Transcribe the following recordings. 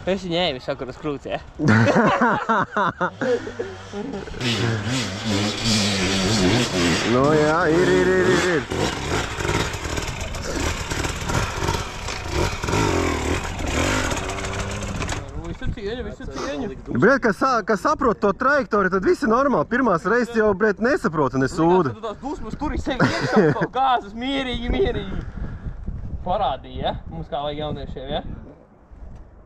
Es ņēmu sakaru uz krūts, ja? Nu jā, ir. Visu cieņu. Bret, kas saprot to trajektoriju, tad viss ir normāli. Pirmās reizes jau, bret, nesaprota, nesūda. Tu tās dusmas turi sevi iekšā, kaut gāzes mierīgi. Parādīja, ja? Mums kā vajag jauniešiem, ja?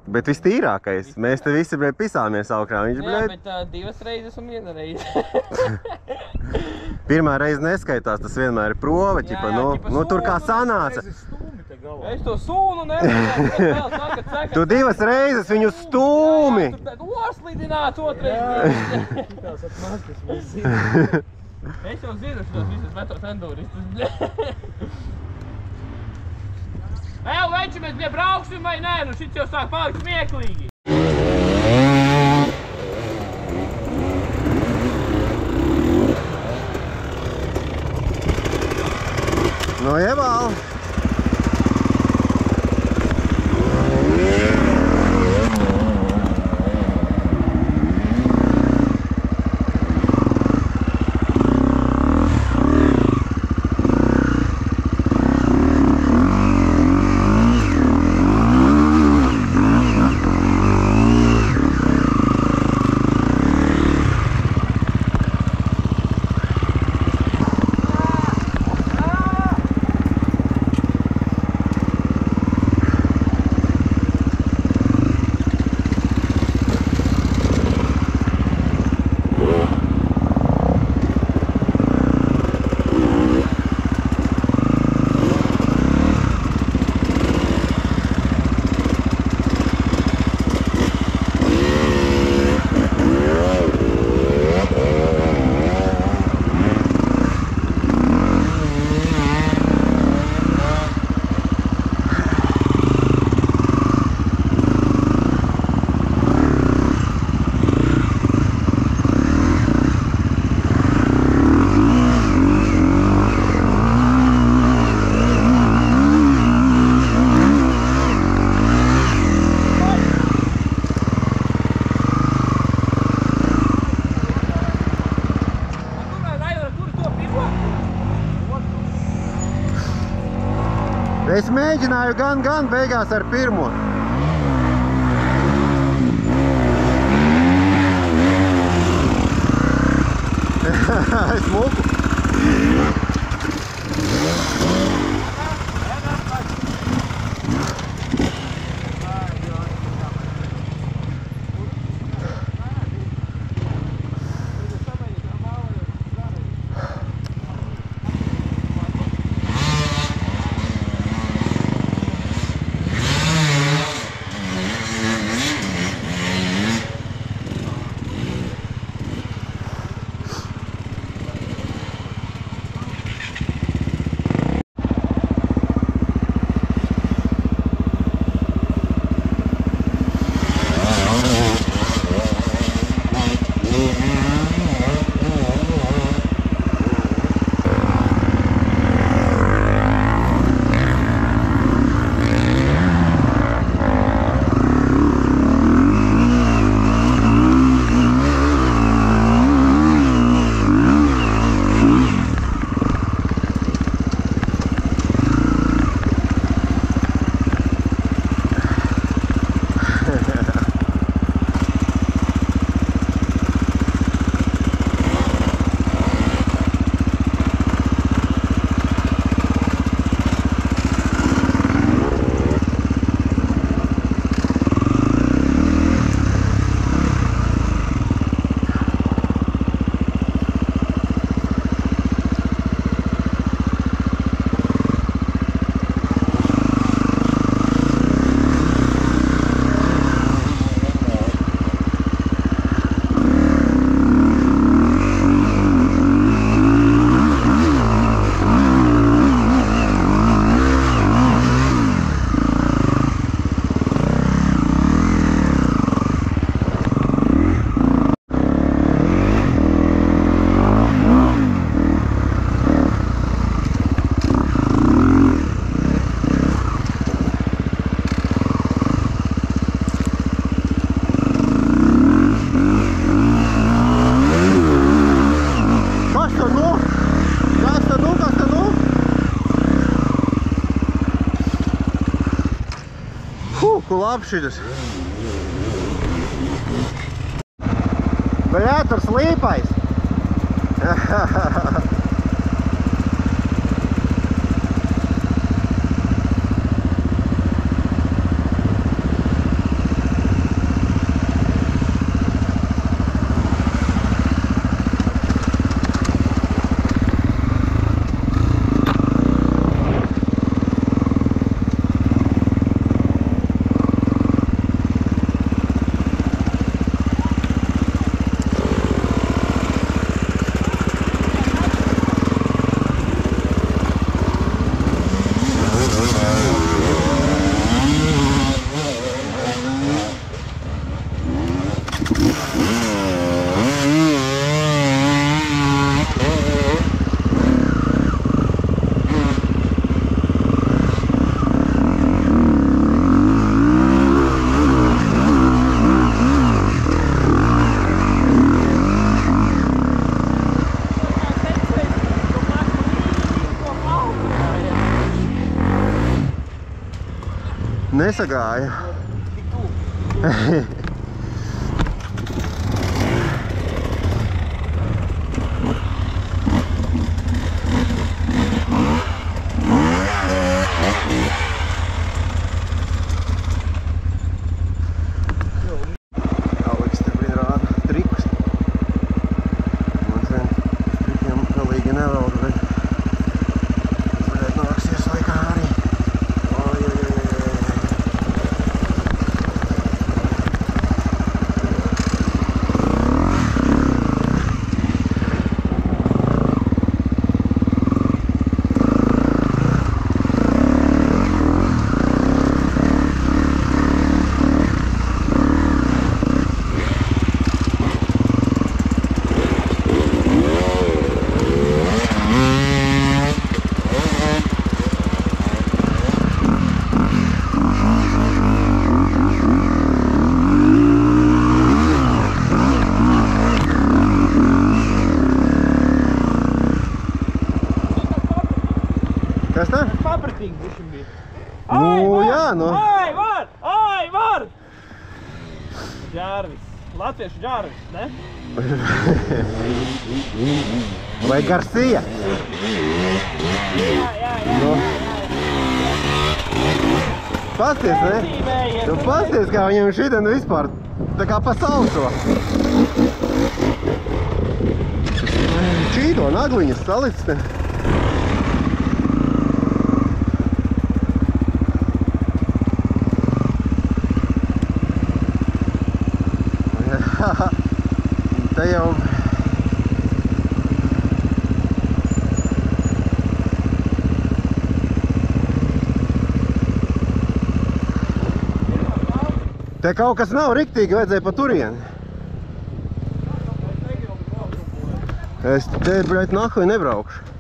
Bet vistīrākais. Mēs te visi, bret, pisāmies aukrā. Viņš, Jā, bret... bet 2 reizes un 1 reize. Pirmā reize neskaitās, tas vienmēr ir prova, ķipa, nu tur kā sanāca. Es to sūnu nevaru, Tu 2 reizes viņu stūmi. Tu tad oslidināts otrais. Es jau zinu šitos visus vetos enduristus. Veči, mēs brauksim vai nē? Nu šits jau sāk palikt smieklīgi. Nu, ieval. Es mēģināju gan beigās ar pirmo. Es muku. labs šitas. Bļā, tur slīpais. Nesagāja. Aleks te vien rāda trikus. Man sen trikiem galīgi nevelk, bet varētu nāksies laikā arī. Kas tā? Papratīgi bišķi bija. Nu, jā, nu. Var! Džārvis. Latviešu Džārvis, ne? Vai Garcia? Jā. Nu. Pasties, ne? Nu, pasties, kā viņam šitien vispār tā kā pasauco. Čīto nagliņas salicis te. Te jau... Te kaut kas nav riktīgi, vajadzēja pa turieni. Es te, bļaļ, nahuj nebraukšu.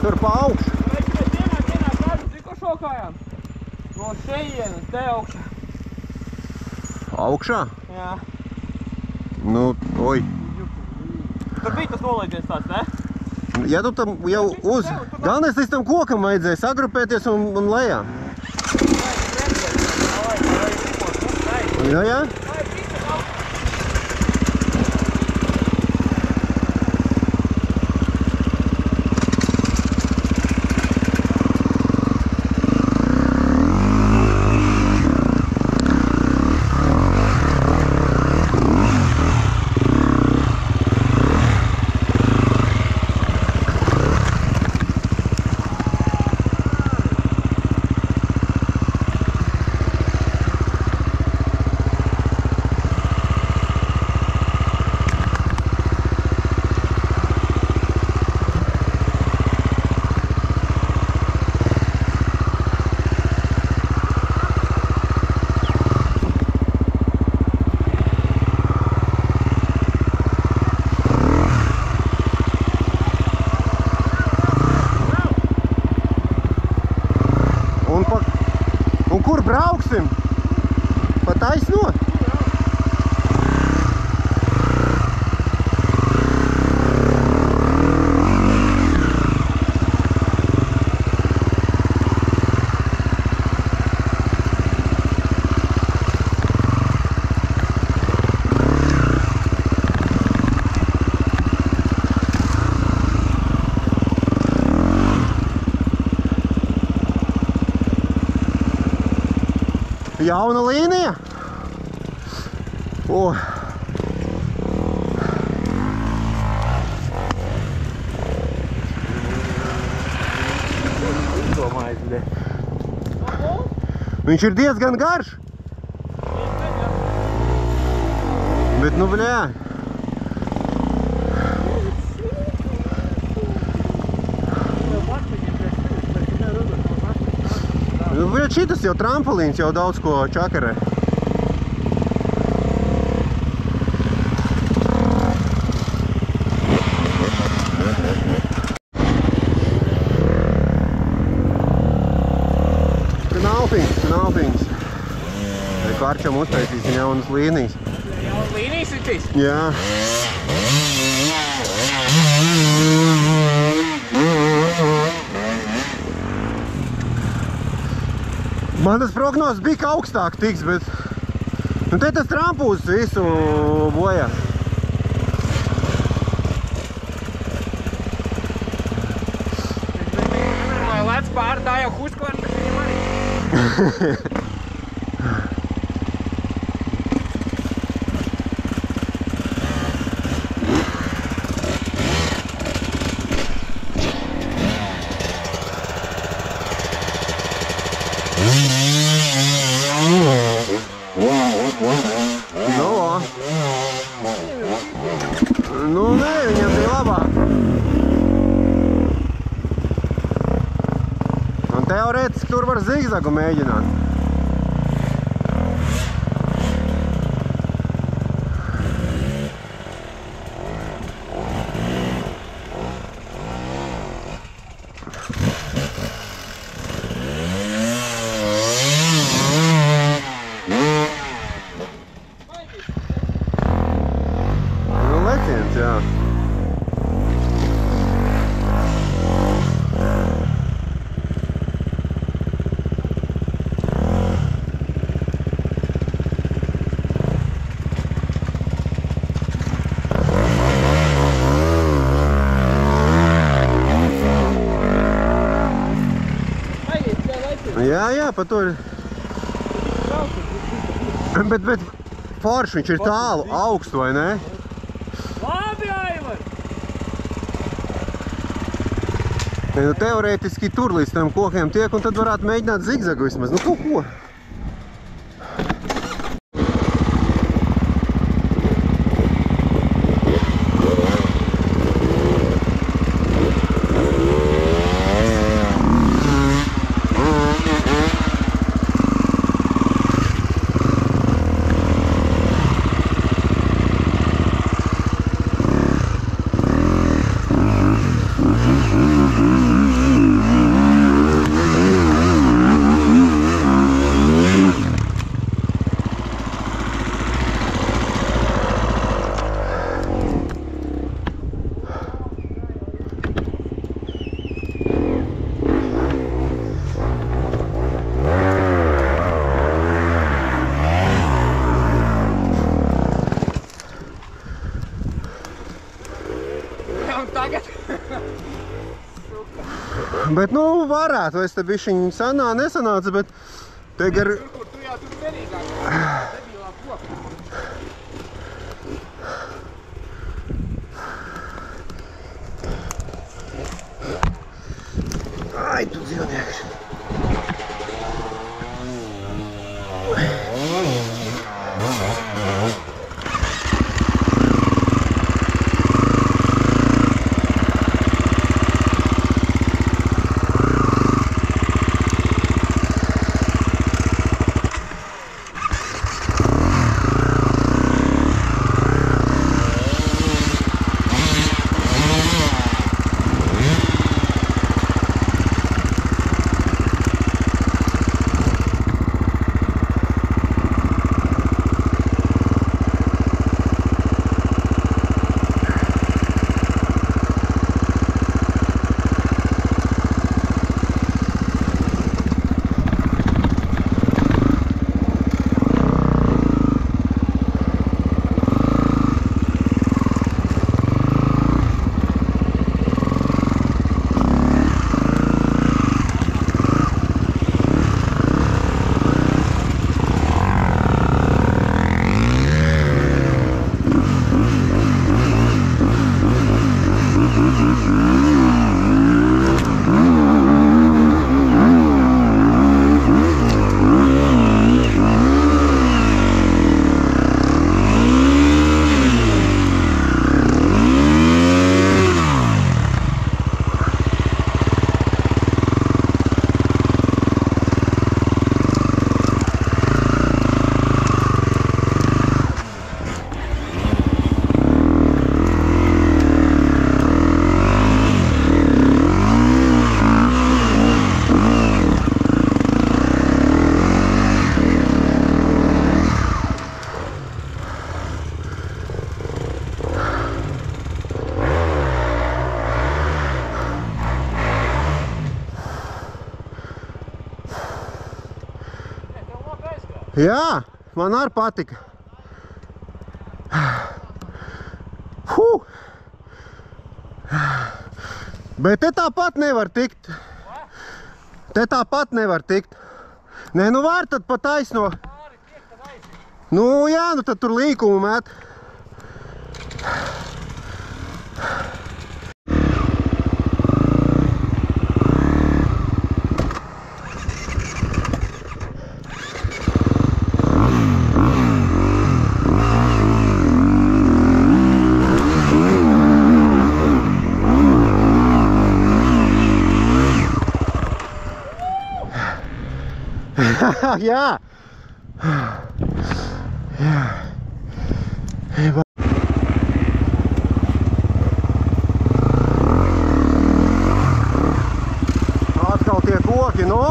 Tur pa augšu. Mēs ienāk kādu ciko šokājām. No šejienes, te augšā. Augšā? Jā. Nu, oj. Tur bija tas nolaidiens tāds, ne? Ja tu tam jau uz... Galvenais līdz tam kokam vajadzēja sagrupēties un lejā. Jā, jā? kur brauksim? Pa taisno? Jauna līnija. O. Viņš ir diezgan garš. Bet nu, bļā. Nu, bļā, šitas jau trampolins jau daudz ko čakarē. Knalpiņas. Karčam uztaisīsim jaunas līnijas. Jaunas līnijas ir šis? Jā. Man tas prognozes bija, ka augstāk tiks, bet nu te tas trampūs visu bojā. Lēc pāri tā jau Huskvarna, bet viņam arī. Nu, nē, viņam bija labāk. Un teorētiski tur var zigzagu mēģināt. Jā. Jā, pa to ir. Bet forši viņš ir tālu, augstu, vai ne? Labi, Aivar! Nu, teorētiski tur līdz tam kokiem tiek, un tad varētu mēģināt zigzagu vismaz. Nu, kaut ko. Bet, nu, varētu, es te bišķiņ nesanāca, bet te gar... Tur, tu jau tur derīgāk, debilā koka. Ai, tu dzīvnieks! Jā, man arī patika. Bet te tāpat nevar tikt. Te tāpat nevar tikt. Nē, nu var tad pa taisno. Nu jā, nu tad tur līkumu met. Jā. Atkal tie koki, nu.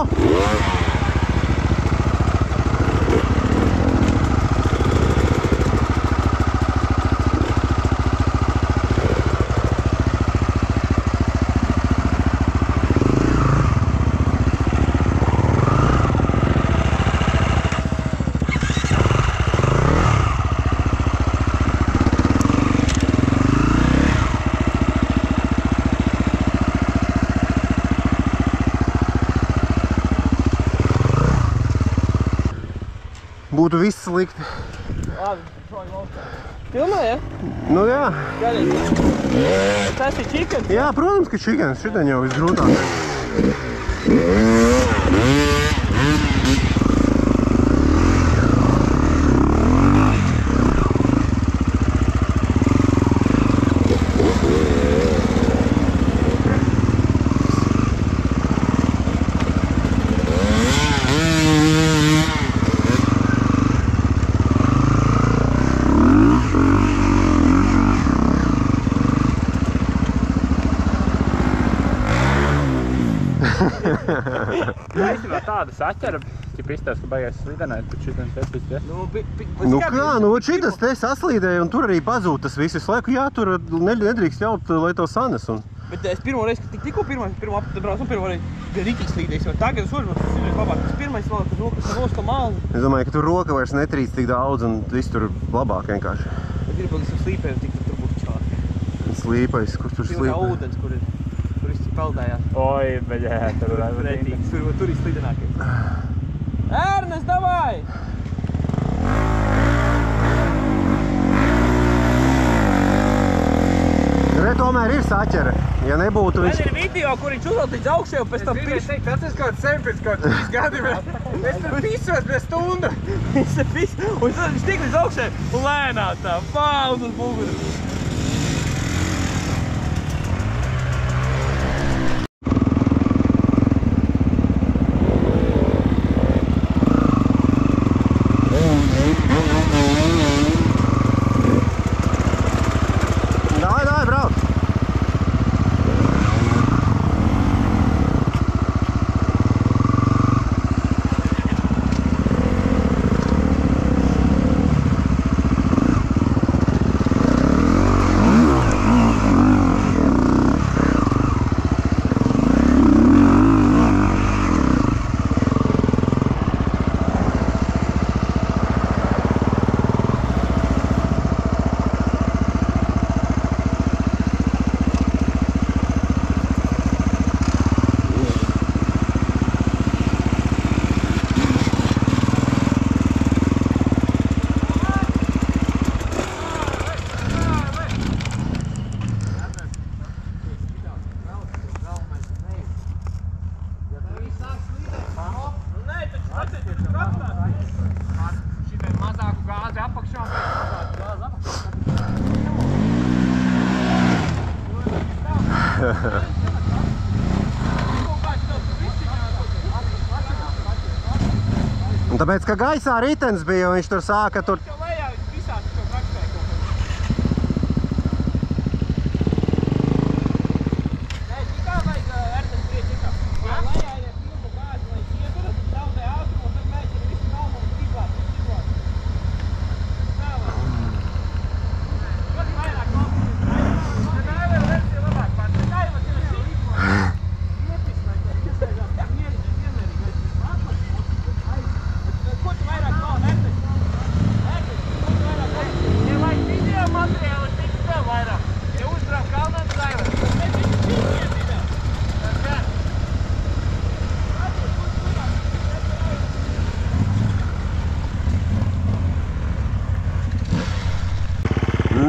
Būtu viss slikti. Labi, šoji laukā. Filmē, ja? Nu jā. Gaļīgi. Tas ir čikens? Jā, protams, ka čikens. Šitien jau visgrūtāk. Īstenībā tāda saķera, ja izstāst, ka baigās slidenēt, tad šitam tepis te. Nu kā, nu šitas te saslīdēja un tur arī pazūd tas viss. Visu laiku jātur, nedrīkst ļaut, lai to sanes. Bet es pirmo reizi, kad tikko pirmo apbraucu, pirmo reizi bija rītīgi slīdējis. Tagad es otru slīdēju labāk. Tas pirmais vēl, kad rokas ar nosto malu. Es domāju, ka tur roka vairs netrīc tik daudz un viss tur labāk vienkārši. Bet gribu, ka es slīpēju, tik tur būtu čāki. Slīpais, kur tur slīpē? Kā ūdens, kur viss peldējās. Oi, beļē, tur varētu Reitīgs, tur ir slidenākais. Ernest, davai! Re, tomēr ir saķere. Ja nebūtu Man viņš... ir video, kur viņš uzvēl līdz augšēju, pēc tam Es teikt, tas ir kaut sevi pēc kaut 3 gadiem. Es tur pisos pēc stundu. Viņš un tad viņš tik līdz augšēju un lēnāt tā, pauz uz bulguru. Davai, brauc! Šitai mazāku gāzi apakšā. Un tāpēc, ka gaisā ritens bija, un viņš tur sāka tur...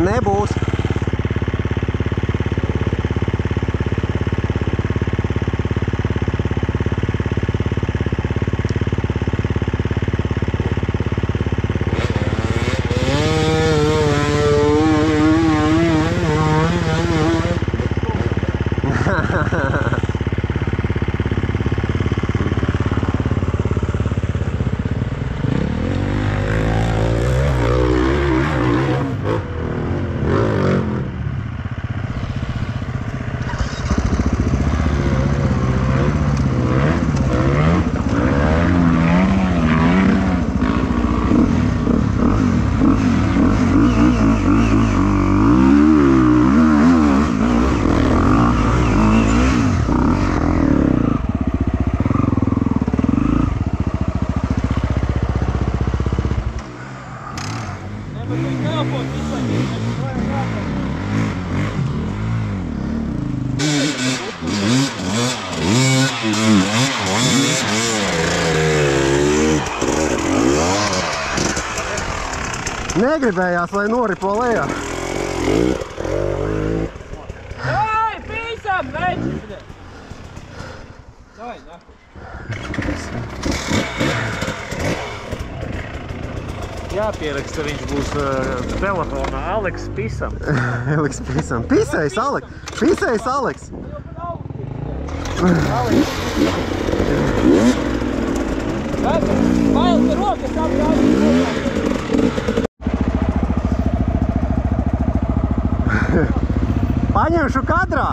Nebūs. Negribējās, lai noripo lejā. Давай, писам, дайте, блядь. Давай, нахуй. Jāpieraksta, viņš būs telefonā Aleks Pisam. Aleks Pisam. Pisējs, Aleks! Pisējs, Aleks! Pails, te rokas apgājas. Paņemšu kadrā!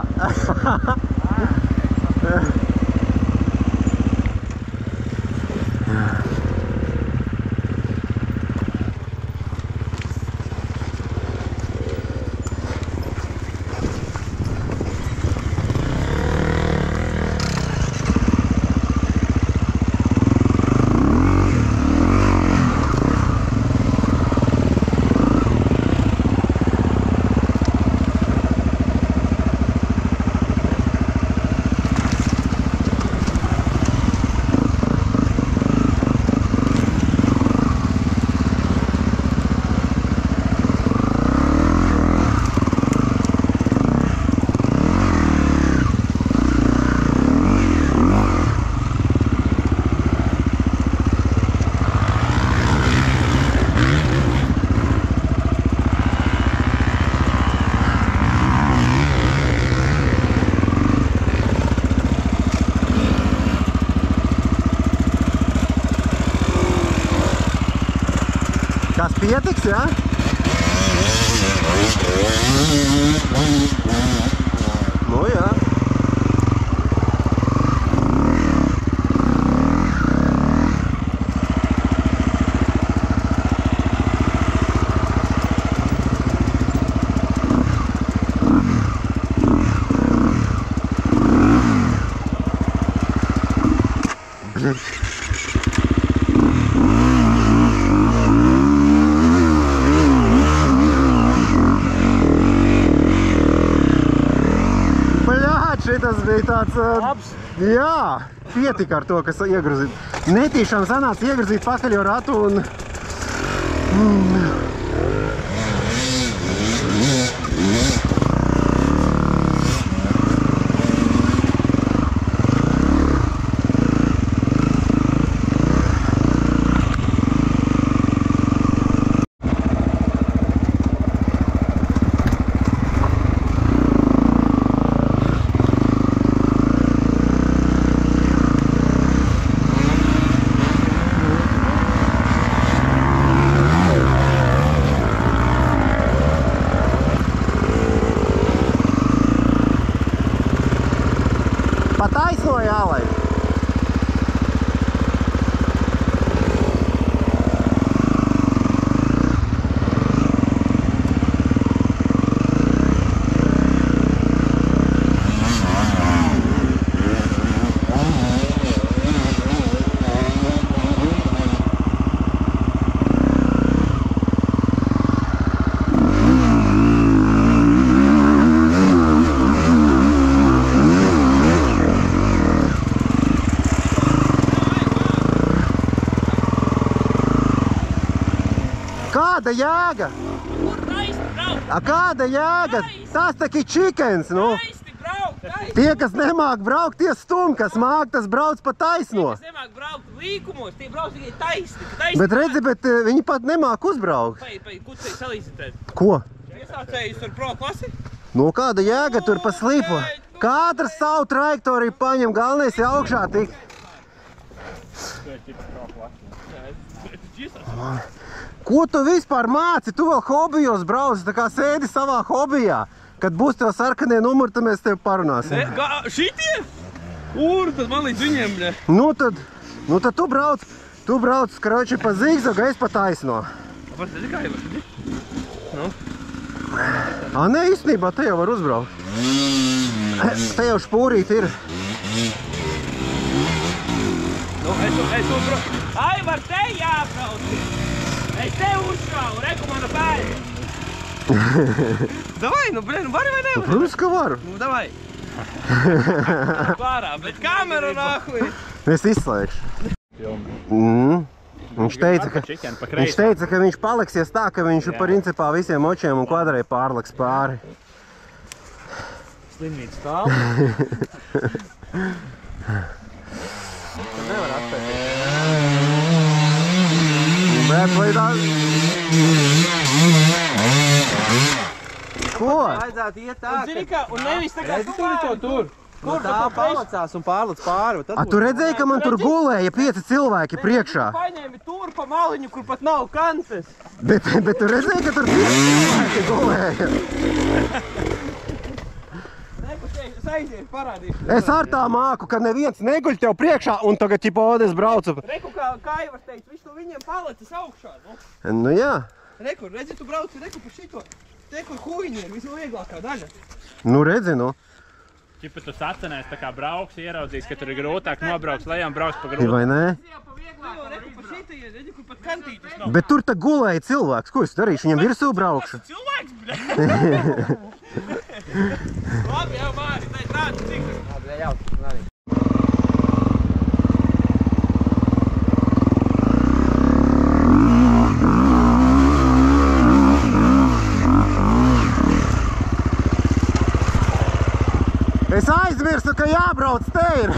Kas pietiks, jā? Nu, jā. Šitas bija tāds... Labs. Jā, pietika ar to, kas iegruzīt. Netīšām sanāca iegruzīt pakaļo ratu un... Pataisno jālaid. Kāda jēga? Kur taisni, brauc? A kāda jēga? Tas taki čikens, nu. Taisti braukt, taisti. Tie, kas nemāk braukt, tie stum, kas māk, tas brauc pa taisno. Tie, kas nemāk braukt līkumos, tie brauc tikai taisti. Bet redzi, viņi pat nemāk uzbraukt. Kucei salīdzitēt. Ko? Iesācējus ar pro klasi? Nu, kāda jēga tur pa slīpo? Katrs savu trajektoriju paņem, galvenais ir augšā tik. Ko tu vispār māci? Tu vēl hobijos brauci, tā kā sēdi savā hobijā. Kad būs tev sarkanie numuri, tad mēs tev parunāsim. Šitie? Tad man līdz viņiem, ne? Nu tad tu brauc, karoči, pa zigzagu, es pa taisno. Var te kā jau var? Nu? Nē, īstenībā te jau var uzbraukt. Te jau špūrīt ir. Nu, es uzbraucu. Aivar, te jābrauc! Es te uzšāvu, reku mana pēļa! Davai, nu, vari vai nevar? Protams, ka varu. Nu, davai! Klārā, bet kameru nahuj! Es izslēgšu. Viņš teica, ka viņš paliksies tā, ka viņš principā visiem očiem un kvadrē pārliks pāri. Slimnīca stāv. Tad nevar atpētīt. Bet vai tā... Ko? Vajadzētu iet tā, Un zini kā, un nevis tā kā tur. Kur tā palacās un pārlec pāri. Tu redzēji, ka man tur gulēja 5 cilvēki priekšā? Paņēmi tur pa maliņu, kur pat nav kantes. Bet tu redzēji, ka tur 5 cilvēki gulēja? Es aiziešu, parādīšu. Es ar tā māku, ka neviens neguļ tev priekšā un tagad ķipodes braucu. Reku, kā Aivars teica, viņš no viņiem palecis augšā. Nu jā. Reku, redzi, tu brauci, reku pa šito. Te, kur huiņi ir visvieglākā daļa. Nu redzi, nu. Čipa tu sacenēs, tā kā brauks, ieraudzīs, ka tur ir grūtāk nobrauks lejām, brauks pa grūtāk. Vai nē? Reku pa šito ir, redzi, kur pat kantītis nav. Bet tur tā gulēja cilvēks. Ko es darīšu? Viņam virsū braukšu. Cilvēks, bļa! Labi, jau Māri, tādu cik tas. Labi, jau, arī. Es aizmirsu, ka jābrauc te ir.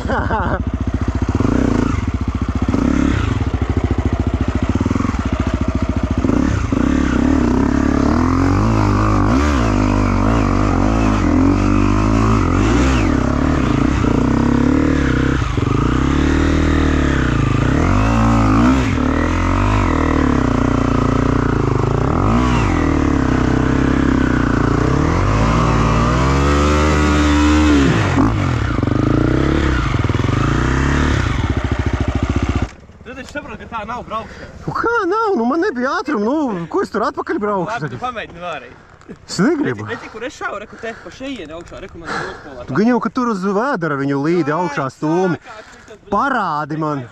Tā nav braukšana. Kā nav? Nu man nebija ātruma. Nu, ko es tur atpakaļ braukšu? Labi, tu pamēģini vēlreiz. Es negribu. Redzi, kur es šauju, reku te pa šeieni augšā, reku man ir uzpolā. Gan jau, ka tur uz vēdera viņu līdi augšā stūmi. Parādi man.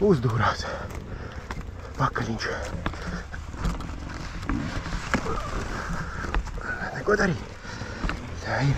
Uzdūrās. Pakaļiņš. Neko darīt. Tā ir.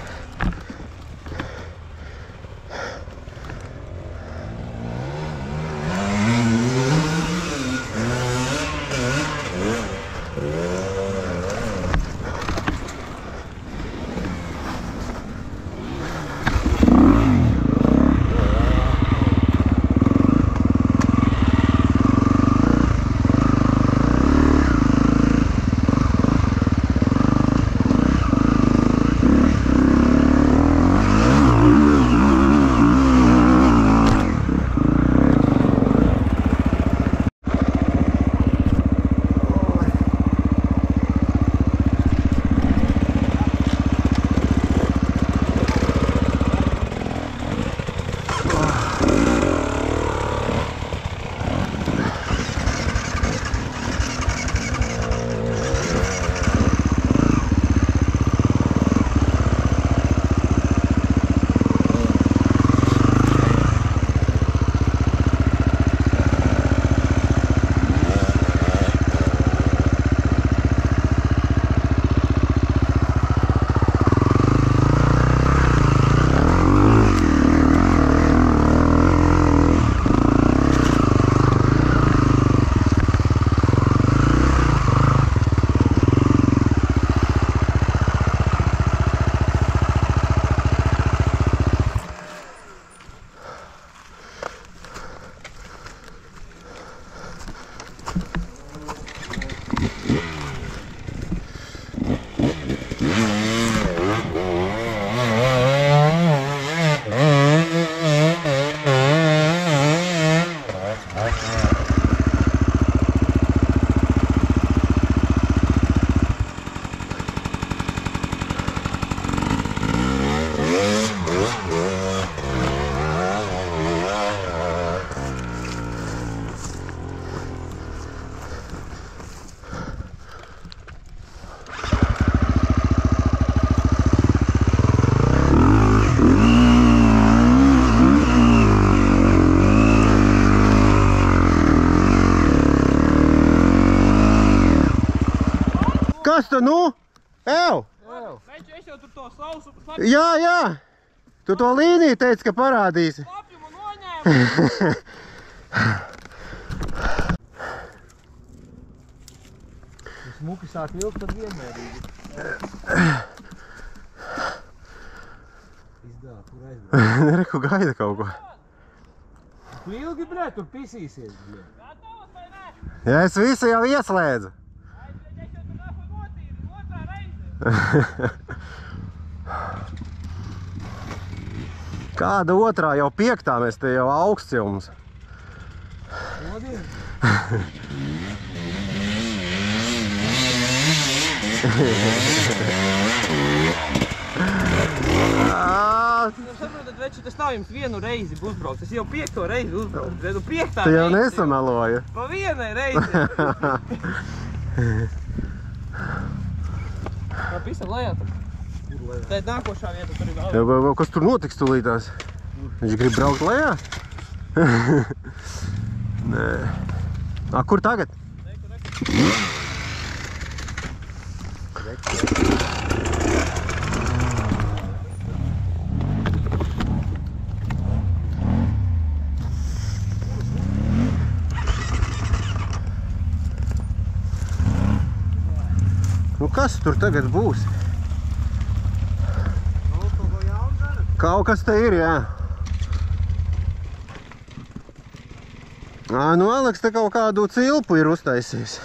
Kas tu, nu? Ev! Meņķi, es jau tur to sausu... Jā! Tu to līniju teici, ka parādīsi. Slapjumu noņēmu! Smuki sāk vilkt, tad vienmērīgi. Izdā, kur aizdod. Nereku gaida kaut ko. Tu ilgi, bļē, tur pisīsies, bļē. Gatavs vai ne? Ja es visu jau ieslēdzu. Es jau tur nāku notīri, otrā reize. Kāda otrā? Jau 5. Mēs te jau augsts jau mums. Nodien? Saprotat, veči, tas nav jums vienu reizi uzbraukt. Es jau 5. reizi uzbraukt. Redu 5. Tu jau nesamaloji. Pa vienai reizi. Tā pisam lejā tad. Tā ir nākošā vieta, tur ir vēl. Kas tur notiks tūlītās? Viņš grib braukt lejā? Nē. Kur tagad? Nu kas tur tagad būs? Kaut kas te ir, jā. Nu, Aleks te kaut kādu cilpu ir uztaisījis.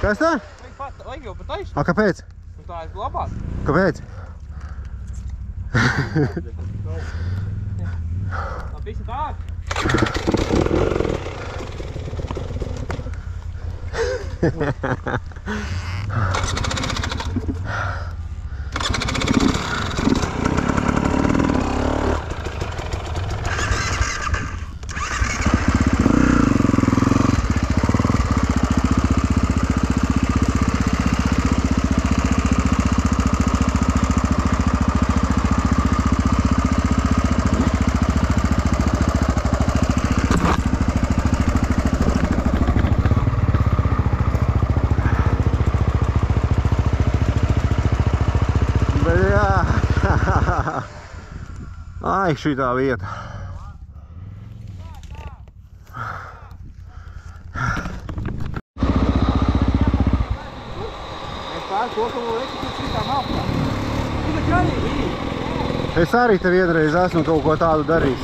Kas tā? Vajag jau pat taisni. Kāpēc? Nu tā ir labāk. Kāpēc? Tā visi tā. Ai, šitā vieta. Es arī te vienreiz esmu kaut ko tādu darījis.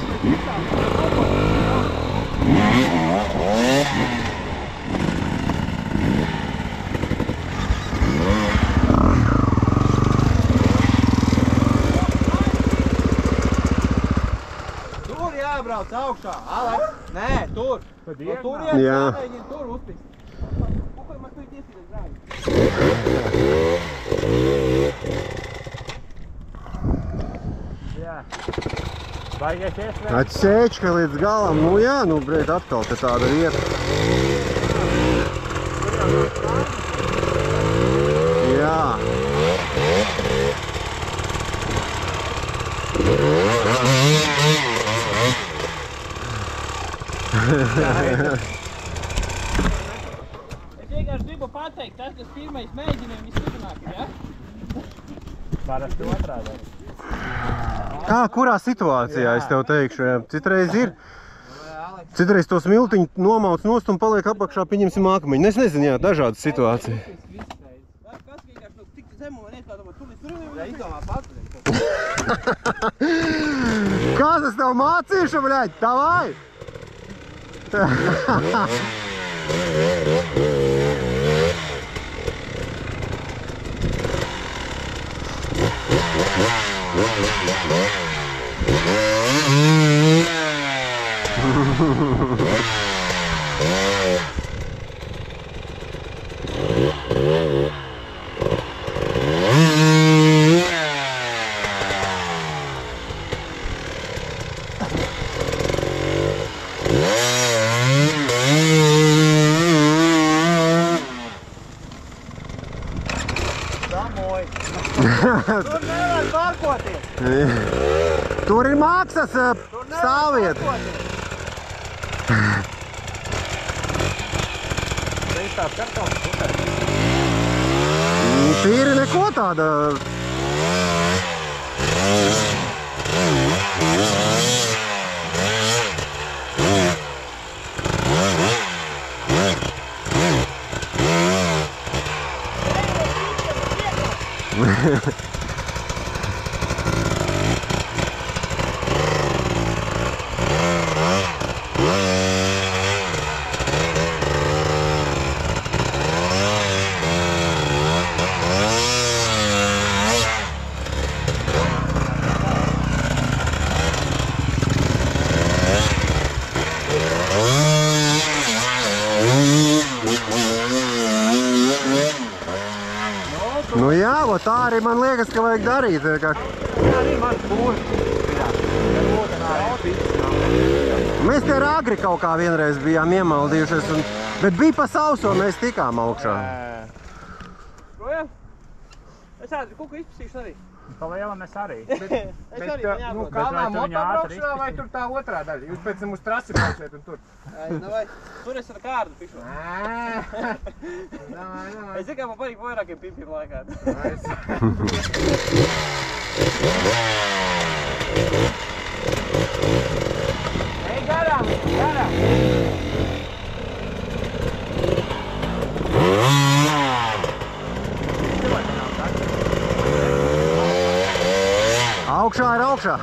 Tur jābrauc augšā, Aleks. Nē, tur. Tur Jā. jāmēģina tur uzpist. Kukai man tur iesīdēt zāļu. Jā. Baigies iesvērt. Atsēčka līdz galam. Nu jā, nu brēt atkal te tāda vieta. Jā. Es vienkārši gribu pateikt, tas pirmais mēģinājums visturpināk ir, ja? Parasti otrādā. Kā, kurā situācijā es tev teikšu, jā? Citreiz ir. Citreiz to smiltiņu nomauc nost un paliek apakšā, pieņemsim akmeņu. Es nezinu, jā, dažādas situācijas. Kas vienkārši nu tik zemu un es tā domāju, tur jā, izdomā pats. Kas es tev mācīšu, bļaļ? Tavai! Tur nevar parkoties. Tur ir maksas stāvvieta. Tīri neko tāda. Nu jā, tā arī man liekas, ka vajag darīt. Mēs te agri kaut kā vienreiz bijām iemaldījušies, bet bija pa sauso, mēs tikām augšā. Projām? Es ātri kuku izpasīšu arī. Pa lielam es arī. Es arī man jābrauc. Kādā motobraukšanā vai tur tā otrā daļa? Jūs pēc tam uz trasi brauksiet un tur. Tur es ar kārdu pišu. Davai. Es zinu, kā man patīk vairākiem pimpiem laikā. Ej garām, garām. Augšā ir augšā.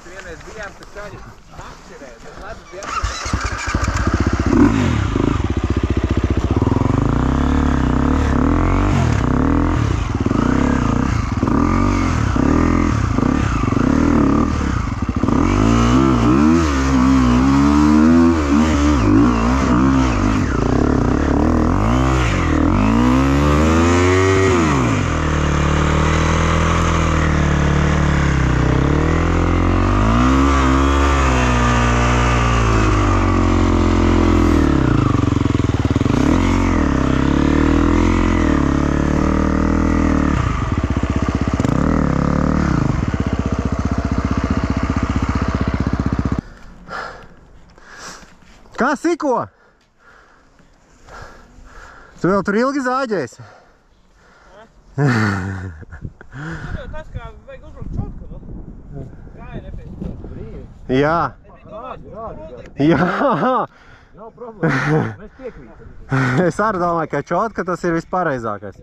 vienreiz bijām, ka saņi makšķerē, bet ledus bijām. Kā siko? Tu vēl tur ilgi zāģēsi? Tur jau tas, kā vajag uzbraukt čotku, nu? Gāja nepēc. Jā. Jā. Nav problēma, mēs piekrītam. Es arī domāju, ka čotka tas ir vispareizākais.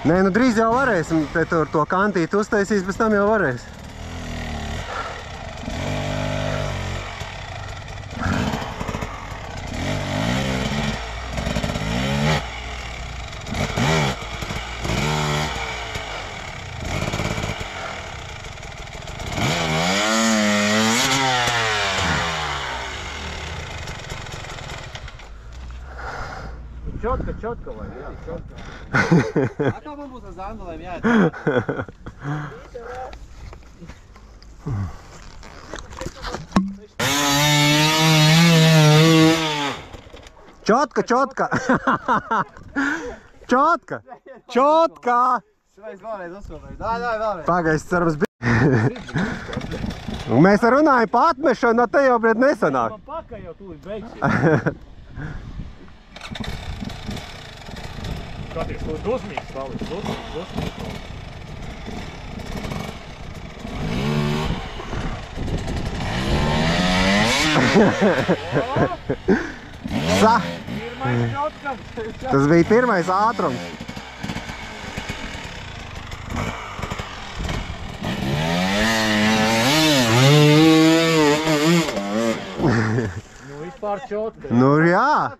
Nē, nu drīz jau varēsim te tur to kantīti uztaisīs, bez tam jau varēs. Čotka vai, jā, čotka. Kā man būs ar zandalēm jāiet? Čotka, čotka! Čotka! Čotka! Šreiz vēlreiz uzsvēlēju. Dai, vēlreiz. Pagaid, cerams, mēs runājam pa atmešanu, no te jau, bret, nesanāk. Man pakaļ jau tūlīt beigsies. Skaties, tu dusmīgs paliks, dusmīgs. Pirmais čotkam. Tas bija pirmais ātrums. Nu, vispār čotka. Nu, jā.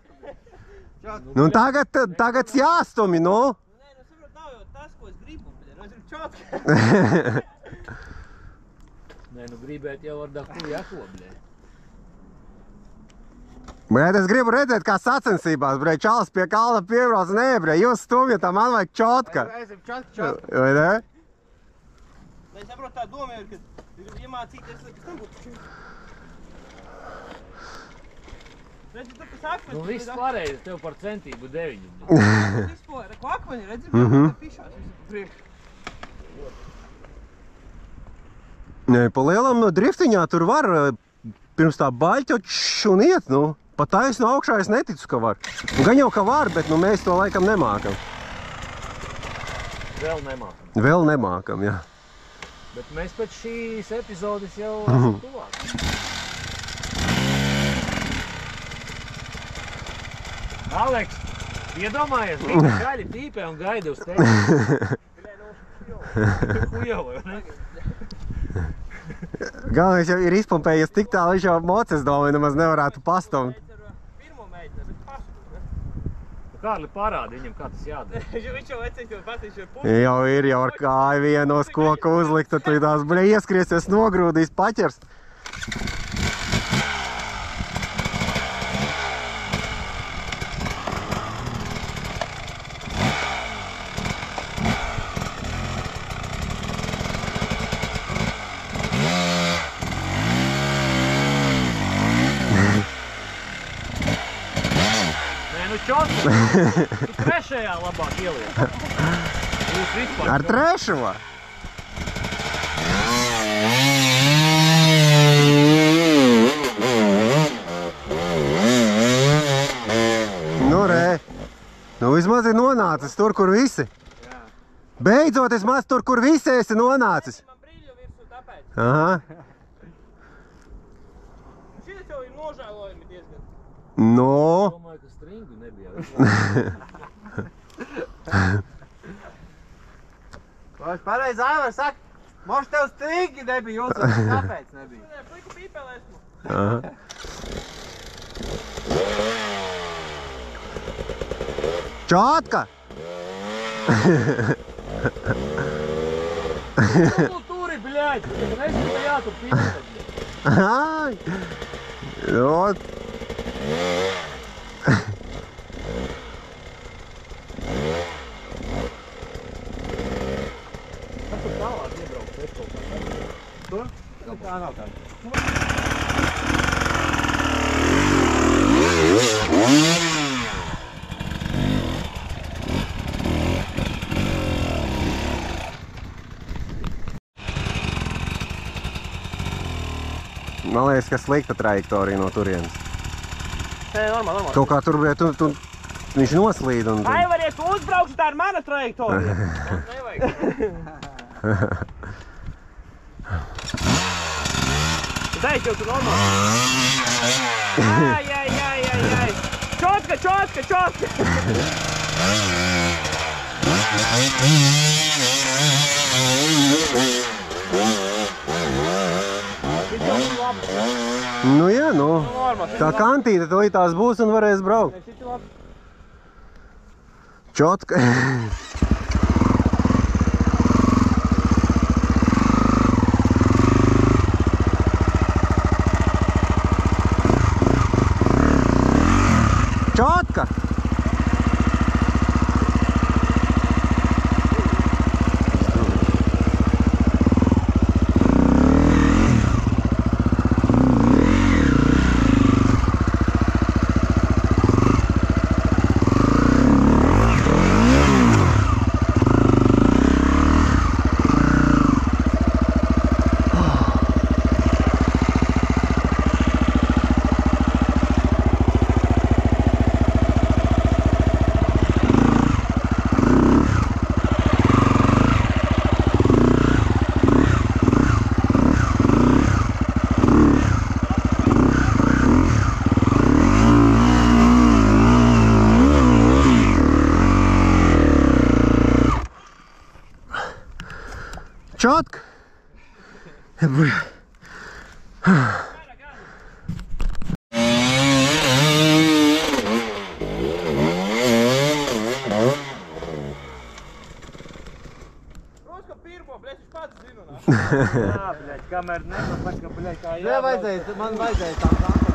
Nu, tagad jāstumi, nu. Nē, nu saprot, nav jau tas, ko es gribu, bet es gribu čotku. Nē, nu gribēt jau ar dahu jako, bļē. Bet es gribu redzēt, kā sacensībās, bre, čalis pie kalna piebrauc, nē, bre, jūs stumjat, man vajag čotka. Reizim čotka. Vai ne? Nē, saprot, tā doma jau ir, ka gribu iemācīties, lai kas tam būtu. Redzi, tu, kas akmeņi. Nu, viss pareizi, tev par centību 9. Vispār, ko akmeņi, redzi, tā pišās visu pa priekšu. Nē, pa lielam driftiņā tur var pirms tā baļķočs un iet, nu. Pa taisnu augšā es neticu, ka var. Gan jau, ka var, bet nu mēs to laikam nemākam. Vēl nemākam. Vēl nemākam, jā. Bet mēs pēc šīs epizodes jau esam tuvāk. Aleks, iedomājies, viņa gaļi tīpē un gaida uz tevi. Kujau, vai ne? Galvenais jau ir izpumpējies tik tālu, viņš jau moces domāju, nemaz nevarētu pastumt. Pirmo meiteni, bet pastu, ne? Kārli, parādi viņam, kā tas jādara. Viņš jau vecīt, ka patīšu ar pusi. Jau ir, jau ar kāju vienos koku uzlikt, tad tu tās, bre, ieskriesies, nogrūdīs, paķers. Čotku, tu trešajā labāk ieliek. Jūs vispār. Ar trešo? Nu, re. Nu, vismaz ir nonācis tur, kur visi. Jā. Beidzot, vismaz tur, kur visi esi nonācis. Man brīļo virsū tāpēc. Aha. Šitas jau ir nožēlojumi diezgan. No. Domāju, ka stringu nebija. Vai pareizi Aivar saka, moš tev strīgi nebija uzvars, kāpēc nebija? Nē, pliku pīpēlē esmu. Aha. Čotka! Nu, turi, bļaļ! Nezinu, ka jātur pīpēlē. Ai! Ot! Kas tur tālāk iebraukt? Es kaut kā. Tur? Tā nav tā. Man liekas, ka slikta trajektorija no turienes. Nē, normāli. Kaut kā tur bija, viņš noslīd un... Aivar, ja tu uzbrauksi, tā ir mana trajektorija. Nevajag. Dai, tev tu normāli. Ai. Čotka. Nu jā, nu. Tā kantīte tās būs un varēs braukt. Čotka. Čotka! Čotka! Jā, bļaļ, kamēr nepasaka, bļaļ, kā jābrauc. Man vajadzēja tam kantonēt.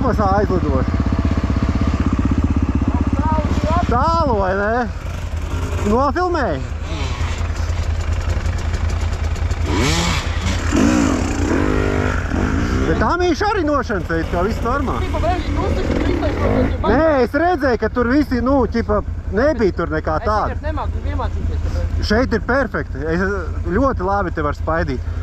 kosmosā aizlidot. Tālu, vai ne? Nofilmēji? Bet tā mīši arī nošanas veids, kā viss normāli. Nē, es redzēju, ka tur visi, nu, ķipa, nebija tur nekā tāda. Šeit ir perfekti. Es ļoti labi te var spaidīt.